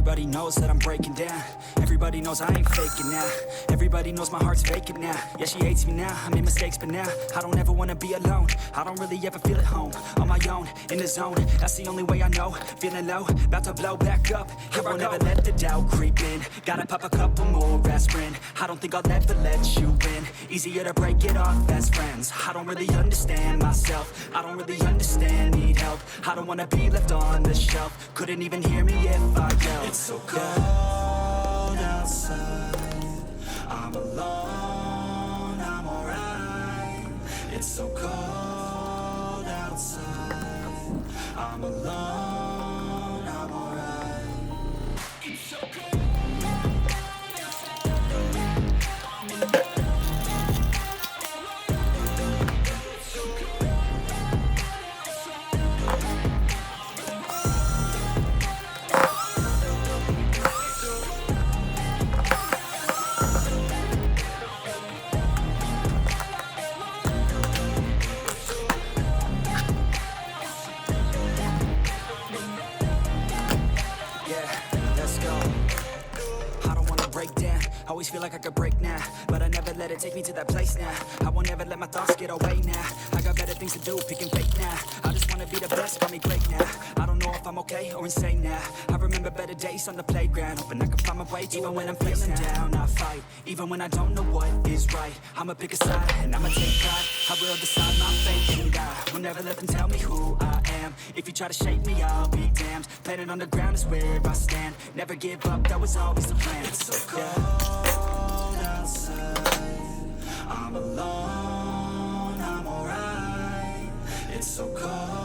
Everybody knows that I'm breaking down. Everybody knows I ain't faking now. Everybody knows my heart's vacant now. Yeah, she hates me now, I made mistakes but now I don't ever wanna be alone. I don't really ever feel at home. On my own, in the zone, that's the only way I know. Feeling low, about to blow back up. Here I won't ever let the doubt creep in. Gotta pop a couple more aspirin. I don't think I'll ever let you in. Easier to break it off best friends. I don't really understand myself. I don't really understand, need help. I don't wanna be left on the shelf. Couldn't even hear me if I yelled. It's so cold outside, I'm alone, I'm alright. It's so cold outside, I'm alone, I'm alright. It's so cold. Always feel like I could break now, but I never let it take me to that place now. I won't ever let my thoughts get away now. I got better things to do, picking fake now. I just wanna be the best, call me great now. I don't know if I'm okay or insane now. I remember better days on the playground, hoping I can find my way. Even when I'm feeling down, I fight. Even when I don't know what is right, I'ma pick a side and I'ma take pride. I will decide my fate and I will never let them tell me who I am. If you try to shake me, I'll be damned. Planet on the ground is where I stand. Never give up, that was always the plan. It's so cold outside, I'm alone, I'm alright. It's so cold